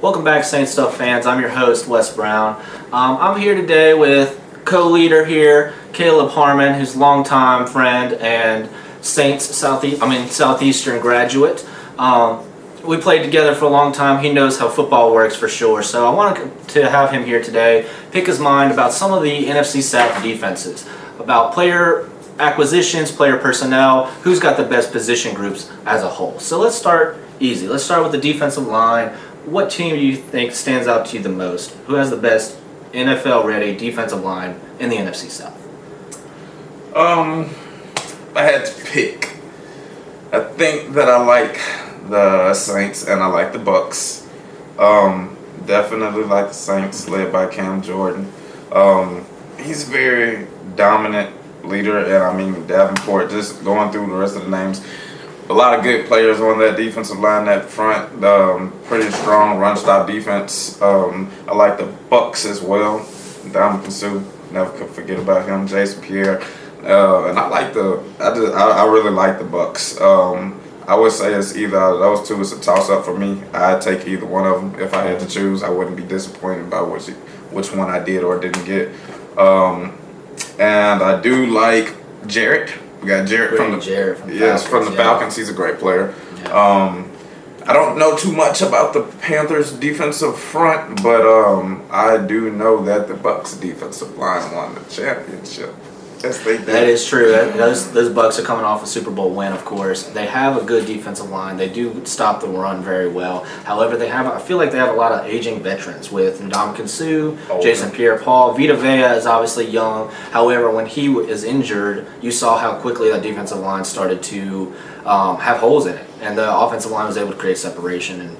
Welcome back, Saints Stuff fans. I'm your host, Wes Brown. I'm here today with co-leader here, Caleb Harmon, who's a longtime friend and Saints Southeastern graduate. We played together for a long time. He knows how football works for sure. So I wanted to have him here today, pick his mind about some of the NFC South defenses, about player acquisitions, player personnel, who's got the best position groups as a whole. So let's start easy. Let's start with the defensive line. What team do you think stands out to you the most? Who has the best NFL-ready defensive line in the NFC South? I had to pick. I think that I like the Saints and I like the Bucks. Definitely like the Saints, led by Cam Jordan. He's a very dominant leader, and I mean Davenport. Just going through the rest of the names, a lot of good players on that defensive line, that front. Pretty strong run-stop defense. I like the Bucks as well. Dominican Sue, never could forget about him. Jason Pierre, and I really like the Bucks. I would say it's either out of those two. It's a toss-up for me. I'd take either one of them if I had to choose. I wouldn't be disappointed by which one I did or didn't get. And I do like Jarrett. We got Jarrett from the Falcons. He's a great player. Yeah. I don't know too much about the Panthers' defensive front, but I do know that the Bucks' defensive line won the championship. Yes, they did. That is true. Those Bucks are coming off a Super Bowl win, of course. They have a good defensive line. They do stop the run very well. However, I feel like they have a lot of aging veterans with Ndamukong Suh, Jason Pierre-Paul. Vita Vea is obviously young. However, when he is injured, you saw how quickly that defensive line started to have holes in it. And the offensive line was able to create separation and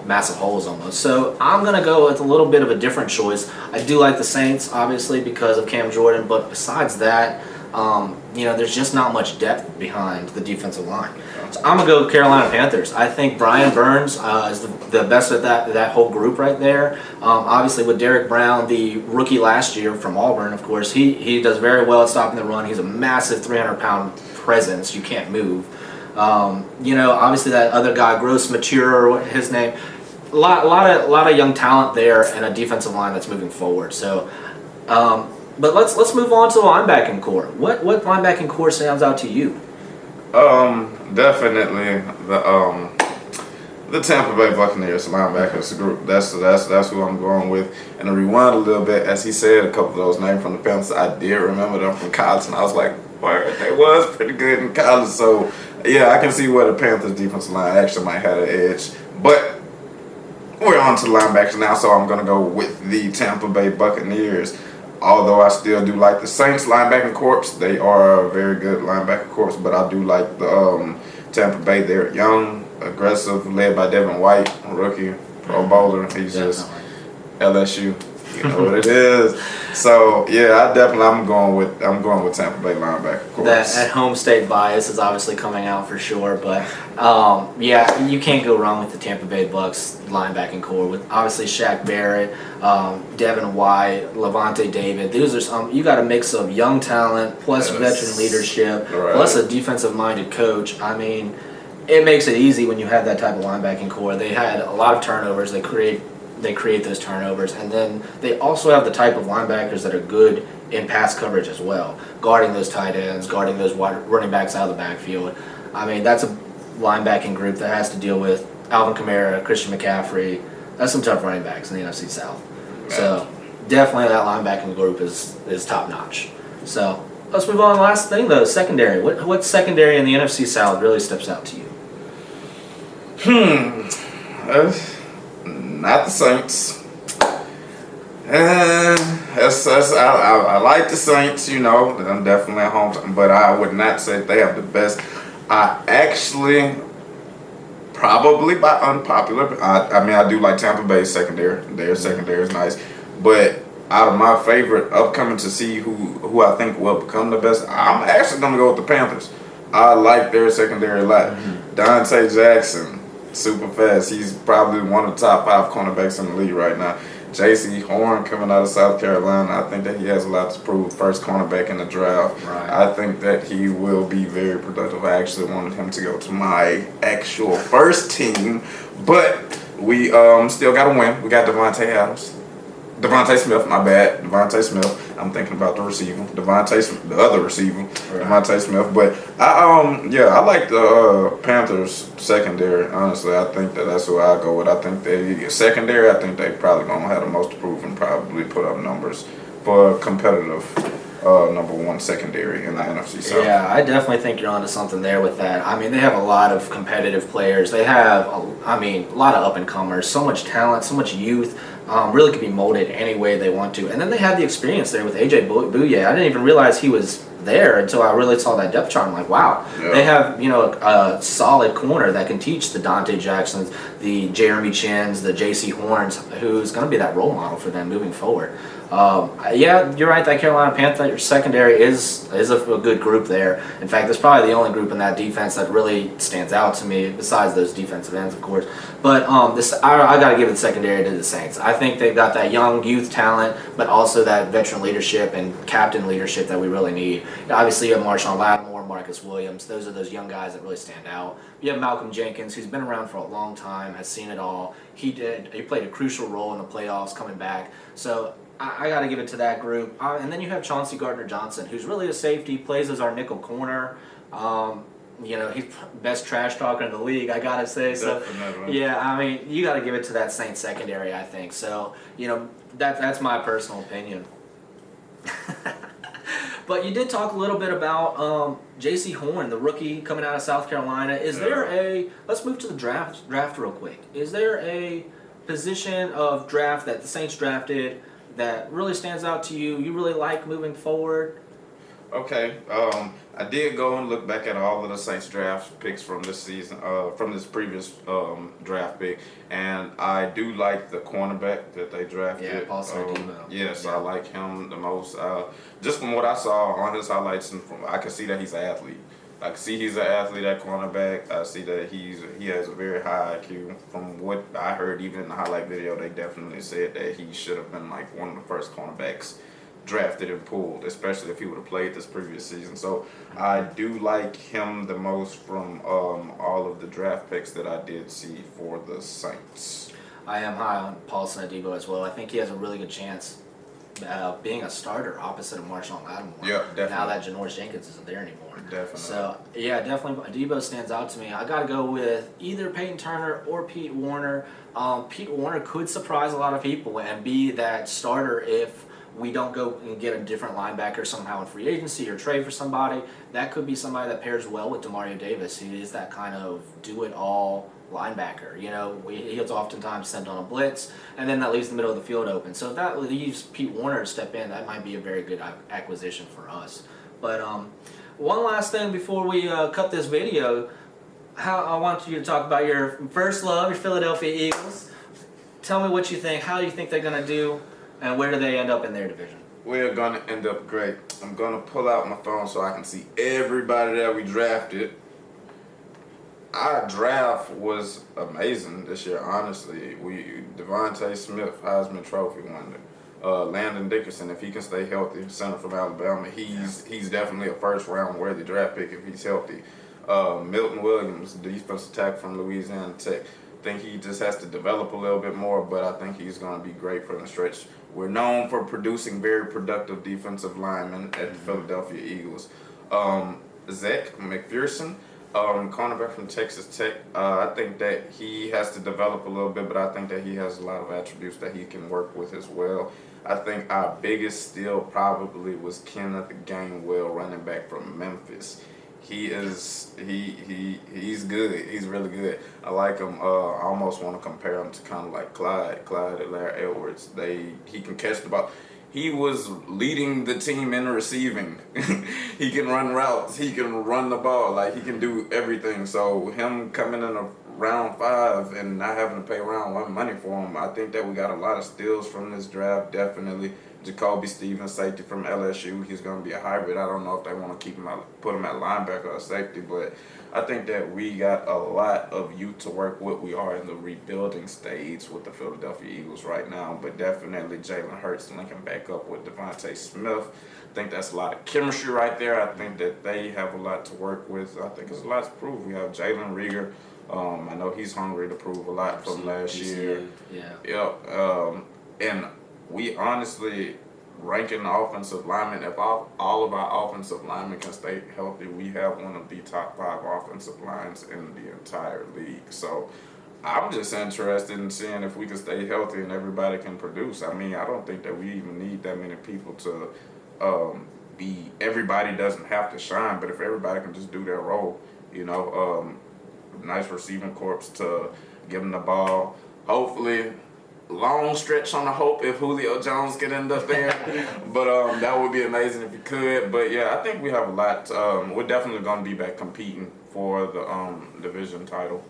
massive holes almost. So I'm going to go with a little bit of a different choice. I do like the Saints, obviously, because of Cam Jordan. But besides that, there's just not much depth behind the defensive line. So I'm going to go Carolina Panthers. I think Brian Burns is the best at that whole group right there. Obviously, with Derek Brown, the rookie last year from Auburn, of course, he does very well at stopping the run. He's a massive 300-pound presence. You can't move. Obviously that other guy, Gross Mature, or his name, a lot of young talent there and a defensive line that's moving forward. So, but let's move on to the linebacking core. What linebacking core stands out to you? Definitely the Tampa Bay Buccaneers linebackers group. That's who I'm going with. And to rewind a little bit, as he said, a couple of those names from the Panthers, I did remember them from college, and I was like, boy, they was pretty good in college. So yeah, I can see where the Panthers defensive line actually might have an edge. But we're on to the linebackers now, so I'm going to go with the Tampa Bay Buccaneers. Although I still do like the Saints linebacking corps. They are a very good linebacker corps, but I do like the Tampa Bay. They're young, aggressive, led by Devin White, rookie, Pro Bowler. He's just LSU. You know what it is. So yeah, I'm going with Tampa Bay linebacker corps. That at-home state bias is obviously coming out for sure, but you can't go wrong with the Tampa Bay Bucks linebacking core with obviously Shaq Barrett, Devin White, Levante David. Those are you got a mix of young talent plus veteran leadership plus a defensive-minded coach. I mean, it makes it easy when you have that type of linebacking core. They had a lot of turnovers. They create those turnovers, and then they also have the type of linebackers that are good in pass coverage as well, guarding those tight ends, guarding those running backs out of the backfield. I mean, that's a linebacking group that has to deal with Alvin Kamara, Christian McCaffrey. That's some tough running backs in the NFC South. So definitely that linebacking group is top notch. So let's move on to the last thing though, secondary. What secondary in the NFC South really steps out to you? Not the Saints. I like the Saints, I'm definitely at home, but I would not say they have the best. I actually, probably by unpopular, I do like Tampa Bay's secondary. Their secondary is nice, but out of my favorite upcoming to see who I think will become the best, I'm actually going to go with the Panthers. I like their secondary a lot. Dante Jackson, super fast. He's probably one of the top 5 cornerbacks in the league right now. J.C. Horn coming out of South Carolina, I think that he has a lot to prove. First cornerback in the draft. Right. I think that he will be very productive. I actually wanted him to go to my actual first team, but we still got to win. We got Devontae Smith, my bad. Devontae Smith. I'm thinking about the receiver. The other receiver. Right. Devontae Smith. But I like the Panthers secondary. Honestly, I think that's who I go with. I think they secondary. I think they probably gonna have the most to prove and probably put up numbers for competitive number one secondary in the NFC South. Yeah, I definitely think you're onto something there with that. I mean, they have a lot of competitive players. They have, a lot of up and comers. So much talent, so much youth. Really could be molded any way they want to. And then they have the experience there with AJ Bouye. I didn't even realize he was there until I really saw that depth chart. I'm like, wow. Yeah. They have, a solid corner that can teach the Dante Jacksons, the Jeremy Chins, the J.C. Horns, who's going to be that role model for them moving forward. You're right. That Carolina Panthers secondary is a good group there. In fact, it's probably the only group in that defense that really stands out to me, besides those defensive ends, of course. But I got to give the secondary to the Saints. I think they've got that young youth talent, but also that veteran leadership and captain leadership that we really need. Obviously, you have Marshawn Lattimore, Marcus Williams. Those are those young guys that really stand out. You have Malcolm Jenkins, who's been around for a long time, has seen it all. He played a crucial role in the playoffs coming back. So I got to give it to that group. And then you have Chauncey Gardner-Johnson, who's really a safety, plays as our nickel corner. He's best trash talker in the league, I got to say. Definitely. Yeah, you got to give it to that Saints secondary, I think. So, that's my personal opinion. But you did talk a little bit about J.C. Horn, the rookie coming out of South Carolina. Let's move to the draft real quick. Is there a position of draft that the Saints drafted that really stands out to you, you really like moving forward? Okay, I did go and look back at all of the Saints draft picks from this season, from this previous draft pick, and I do like the cornerback that they drafted. Yeah, positional. Yes, yeah. I like him the most. Just from what I saw on his highlights, and I can see that he's an athlete. I can see he's an athlete at cornerback. I see that he has a very high IQ. From what I heard, even in the highlight video, they definitely said that he should have been like one of the first cornerbacks drafted and pulled, especially if he would have played this previous season. So I do like him the most from all of the draft picks that I did see for the Saints. I am high on Paulson Adebo as well. I think he has a really good chance being a starter opposite of Marshawn Lattimore. Yeah, definitely. Now that Janoris Jenkins isn't there anymore. Definitely. So, yeah, definitely Adebo stands out to me. I got to go with either Peyton Turner or Pete Warner. Pete Warner could surprise a lot of people and be that starter if we don't go and get a different linebacker somehow in free agency or trade for somebody. That could be somebody that pairs well with Demario Davis. He is that kind of do-it-all linebacker. He's oftentimes sent on a blitz, and then that leaves the middle of the field open. So if that leaves Pete Warner to step in, that might be a very good acquisition for us. But one last thing before we cut this video, I want you to talk about your first love, your Philadelphia Eagles. Tell me what you think. How do you think they're going to do, and where do they end up in their division? We're going to end up great. I'm going to pull out my phone so I can see everybody that we drafted. Our draft was amazing this year, honestly. Devontae Smith, Heisman Trophy winner. Landon Dickerson, if he can stay healthy, center from Alabama, he's definitely a first-round worthy draft pick if he's healthy. Milton Williams, defensive tackle from Louisiana Tech. I think he just has to develop a little bit more, but I think he's going to be great for the stretch. We're known for producing very productive defensive linemen at the Philadelphia Eagles. Zach McPherson, cornerback from Texas Tech. I think that he has to develop a little bit, but I think that he has a lot of attributes that he can work with as well. I think our biggest steal probably was Kenneth Gainwell, running back from Memphis. He's good. He's really good. I like him. I almost want to compare him to kind of like Clyde Edwards. He can catch the ball. He was leading the team in receiving. He can run routes. He can run the ball. Like, he can do everything. So him coming in a round 5 and not having to pay round 1 money for him, I think that we got a lot of steals from this draft, definitely. Jacoby Stevens, safety from LSU. He's going to be a hybrid. I don't know if they want to put him at linebacker or safety, but I think that we got a lot of youth to work with. We are in the rebuilding stage with the Philadelphia Eagles right now, but definitely Jalen Hurts linking back up with Devontae Smith. I think that's a lot of chemistry right there. I think that they have a lot to work with. I think it's a lot to prove. We have Jalen Rieger. I know he's hungry to prove a lot from last year. Yeah. Yep. And we honestly, ranking the offensive linemen, if all of our offensive linemen can stay healthy, we have one of the top 5 offensive lines in the entire league. So I'm just interested in seeing if we can stay healthy and everybody can produce. I mean, I don't think that we even need that many people to everybody doesn't have to shine, but if everybody can just do their role, nice receiving corps to give them the ball. Hopefully, long stretch on the hope if Julio Jones could end up there, but that would be amazing if he could. But yeah, I think we have a lot. We're definitely going to be back competing for the division title,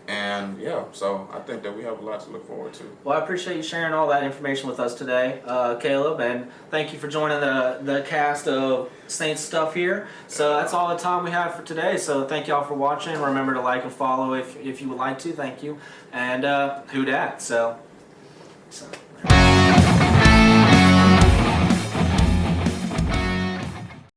and yeah, so I think that we have a lot to look forward to. Well, I appreciate you sharing all that information with us today, Caleb, and thank you for joining the cast of Saints stuff here. So that's all the time we have for today. So thank y'all for watching. Remember to like and follow if you would like to. Thank you. And who dat? So